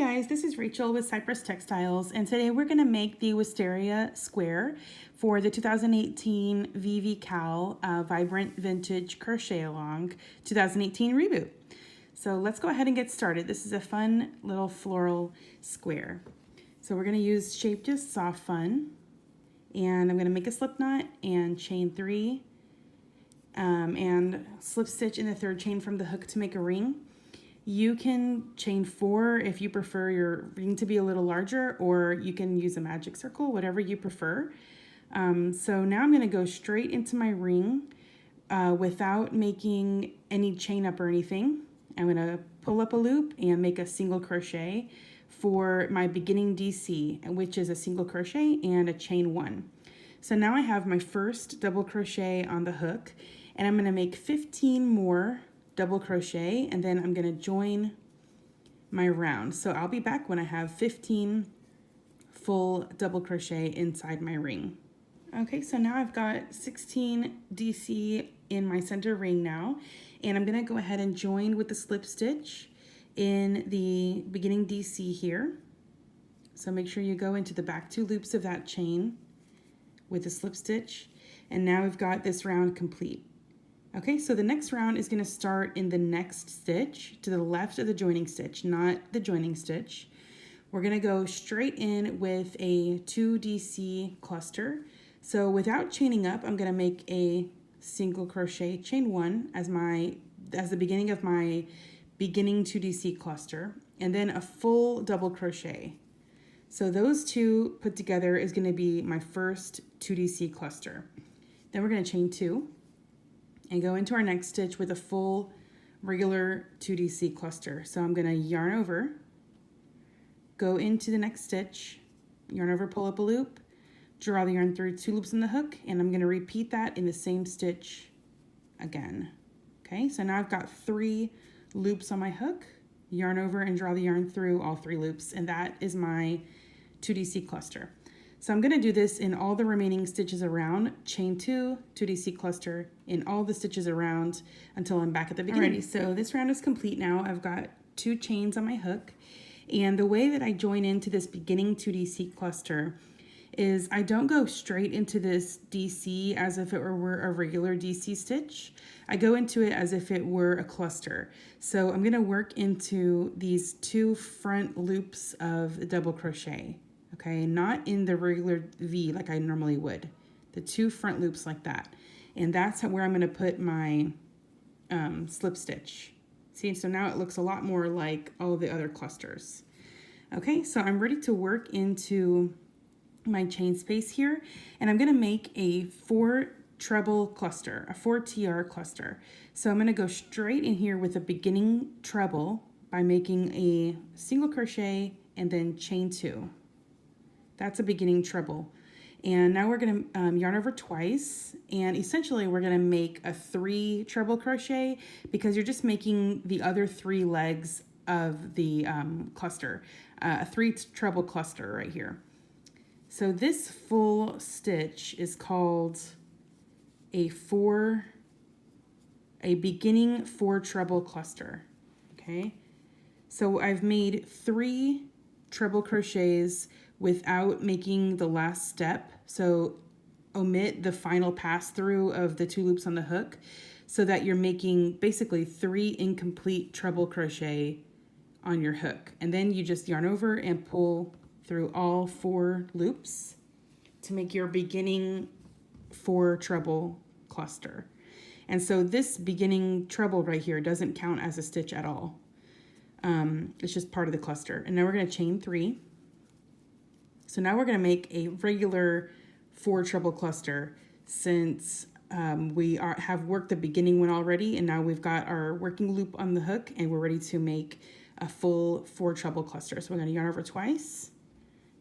guys, this is Rachel with Cypress Textiles, and today we're going to make the Wisteria square for the 2018 VVCAL Vibrant Vintage Crochet Along 2018 Reboot. So let's go ahead and get started. This is a fun little floral square. So we're going to use Shape Just Soft Fun, and I'm going to make a slip knot and chain 3 and slip stitch in the third chain from the hook to make a ring. You can chain 4 if you prefer your ring to be a little larger, or you can use a magic circle, whatever you prefer. So now I'm going to go straight into my ring without making any chain up or anything. I'm going to pull up a loop and make a single crochet for my beginning DC, which is a single crochet and a chain 1. So now I have my first double crochet on the hook, and I'm going to make 15 more double crochet, and then I'm going to join my round. So I'll be back when I have 15 full double crochet inside my ring. Okay, so now I've got 16 DC in my center ring now, and I'm going to go ahead and join with the slip stitch in the beginning DC here. So make sure you go into the back 2 loops of that chain with the slip stitch, and now we've got this round complete. Okay, so the next round is going to start in the next stitch to the left of the joining stitch, not the joining stitch. We're going to go straight in with a 2 DC cluster. So without chaining up, I'm going to make a single crochet chain 1 as the beginning of my beginning 2 DC cluster, and then a full double crochet. So those two put together is going to be my first 2 DC cluster. Then we're going to chain 2 and go into our next stitch with a full regular 2 DC cluster. So I'm going to yarn over, go into the next stitch, yarn over, pull up a loop, draw the yarn through 2 loops in the hook, and I'm going to repeat that in the same stitch again. Okay, so now I've got 3 loops on my hook, yarn over and draw the yarn through all 3 loops, and that is my 2 DC cluster. So I'm going to do this in all the remaining stitches around, chain 2, 2 DC cluster, in all the stitches around until I'm back at the beginning. Alrighty, so this round is complete now. I've got 2 chains on my hook, and the way that I join into this beginning 2 DC cluster is I don't go straight into this DC as if it were a regular DC stitch. I go into it as if it were a cluster. So I'm going to work into these 2 front loops of the double crochet. Okay, not in the regular V like I normally would. The 2 front loops like that. And that's where I'm going to put my slip stitch. See, so now it looks a lot more like all the other clusters. Okay, so I'm ready to work into my chain space here, and I'm going to make a 4 treble cluster, a 4 TR cluster. So I'm going to go straight in here with a beginning treble by making a single crochet and then chain 2. That's a beginning treble. And now we're going to yarn over twice, and essentially we're going to make a 3 treble crochet because you're just making the other 3 legs of the cluster, a 3 treble cluster right here. So this full stitch is called a beginning 4 treble cluster. Okay, so I've made 3 treble crochets without making the last step. So omit the final pass through of the 2 loops on the hook so that you're making basically 3 incomplete treble crochet on your hook. And then you just yarn over and pull through all 4 loops to make your beginning 4 treble cluster. And so this beginning treble right here doesn't count as a stitch at all. It's just part of the cluster. And now we're going to chain 3. So now we're going to make a regular 4 treble cluster since we have worked the beginning one already, and now we've got our working loop on the hook and we're ready to make a full 4 treble cluster. So we're going to yarn over twice,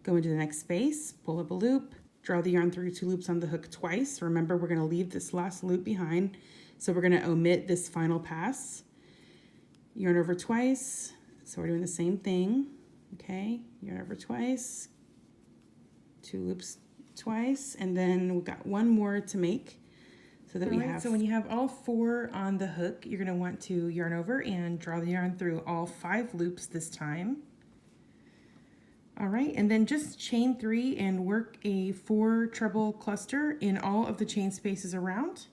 go into the next space, pull up a loop, draw the yarn through 2 loops on the hook twice. Remember, we're going to leave this last loop behind, so we're going to omit this final pass. Yarn over twice, so we're doing the same thing. Okay, yarn over twice, 2 loops twice, and then we've got 1 more to make so that we have. So when you have all 4 on the hook, you're going to want to yarn over and draw the yarn through all 5 loops this time. All right, and then just chain 3 and work a 4 treble cluster in all of the chain spaces around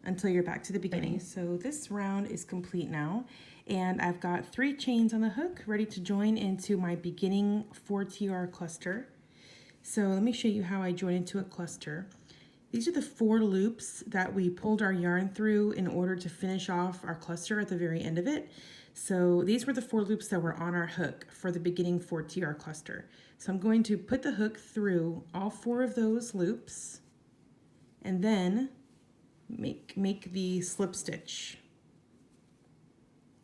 until you're back to the beginning. So this round is complete now, and I've got 3 chains on the hook ready to join into my beginning 4TR cluster. So let me show you how I join into a cluster. These are the 4 loops that we pulled our yarn through in order to finish off our cluster at the very end of it. So these were the 4 loops that were on our hook for the beginning 4TR cluster. So I'm going to put the hook through all 4 of those loops and then make the slip stitch.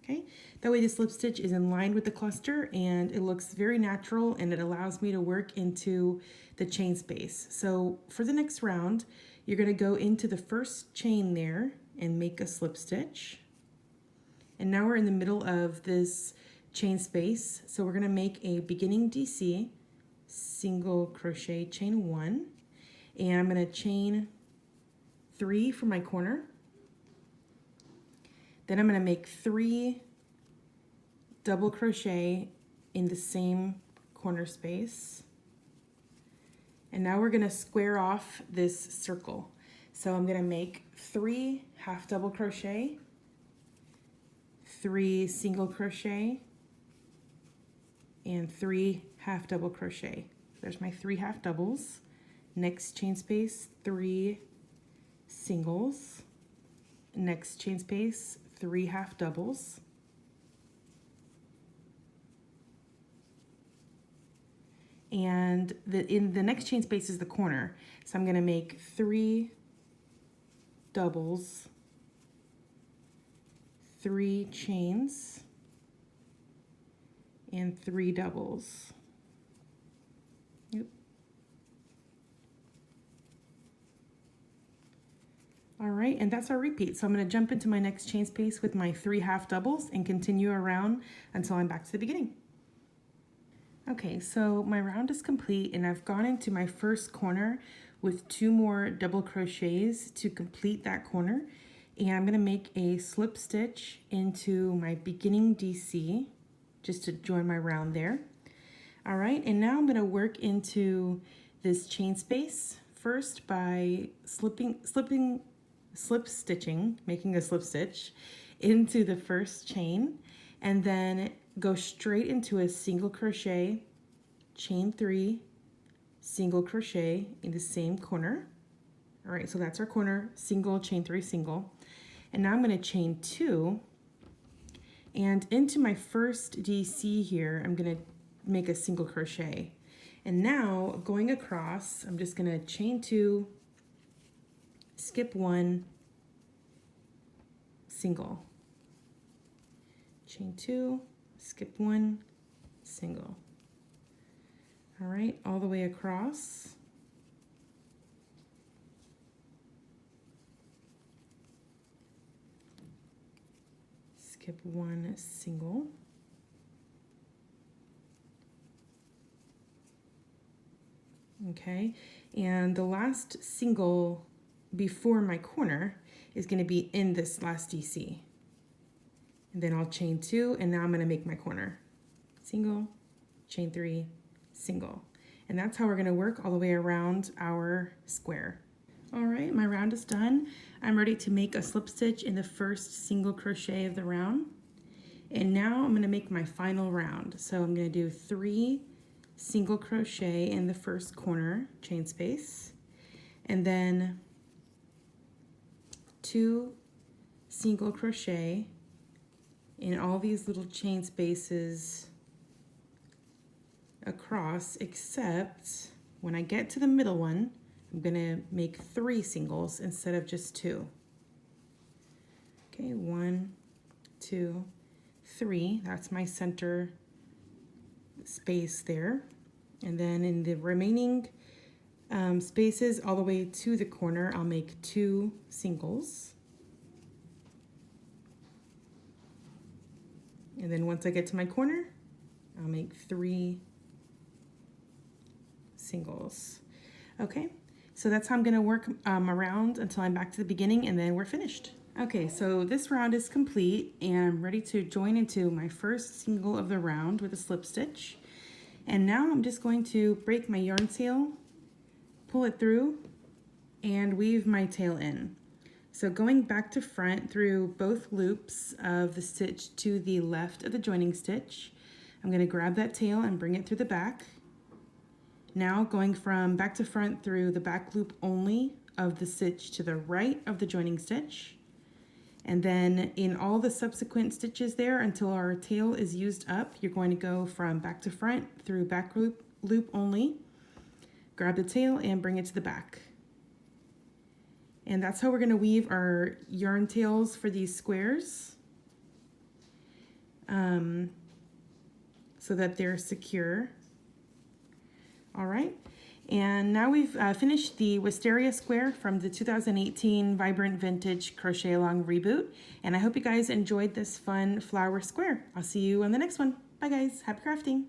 Okay, that way the slip stitch is in line with the cluster and it looks very natural, and it allows me to work into the chain space. So for the next round, you're going to go into the first chain there and make a slip stitch. And now we're in the middle of this chain space. So we're going to make a beginning DC, single crochet, chain 1, and I'm going to chain 3 for my corner. Then I'm going to make 3 double crochet in the same corner space. And now we're going to square off this circle. So I'm going to make 3 half double crochet, 3 single crochet, and 3 half double crochet. There's my 3 half doubles. Next chain space, 3 singles. Next chain space, 3 half doubles. And in the next chain space is the corner. So I'm going to make 3 doubles, 3 chains, and 3 doubles. Yep. All right, and that's our repeat. So I'm going to jump into my next chain space with my 3 half doubles and continue around until I'm back to the beginning. Okay, so my round is complete, and I've gone into my first corner with 2 more double crochets to complete that corner. And I'm going to make a slip stitch into my beginning DC just to join my round there. All right, and now I'm going to work into this chain space first by slip stitching, making a slip stitch into the first chain, and then go straight into a single crochet, chain 3, single crochet in the same corner. All right, so that's our corner, single, chain 3, single. And now I'm going to chain 2, and into my first DC here, I'm going to make a single crochet. And now going across, I'm just going to chain 2, skip 1, single. Chain 2, skip 1, single. All right, all the way across. Skip 1, single. Okay, and the last single before my corner is going to be in this last DC. And then I'll chain 2, and now I'm going to make my corner. Single, chain 3, single. And that's how we're going to work all the way around our square. All right, my round is done. I'm ready to make a slip stitch in the first single crochet of the round. And now I'm going to make my final round. So I'm going to do 3 single crochet in the first corner chain space, and then 2 single crochet in all these little chain spaces across, except when I get to the middle one, I'm going to make 3 singles instead of just 2. Okay, 1, 2, 3. That's my center space there. And then in the remaining spaces all the way to the corner, I'll make 2 singles. And then once I get to my corner, I'll make 3 singles. Okay, so that's how I'm going to work around until I'm back to the beginning, and then we're finished. Okay, so this round is complete, and I'm ready to join into my first single of the round with a slip stitch. And now I'm just going to break my yarn tail, pull it through, and weave my tail in. So going back to front through both loops of the stitch to the left of the joining stitch, I'm going to grab that tail and bring it through the back. Now going from back to front through the back loop only of the stitch to the right of the joining stitch. And then in all the subsequent stitches there until our tail is used up, you're going to go from back to front through back loop only, grab the tail and bring it to the back. And that's how we're going to weave our yarn tails for these squares so that they're secure. All right, and now we've finished the Wisteria square from the 2018 Vibrant Vintage Crochet Along Reboot, and I hope you guys enjoyed this fun flower square. I'll see you on the next one. Bye guys, happy crafting.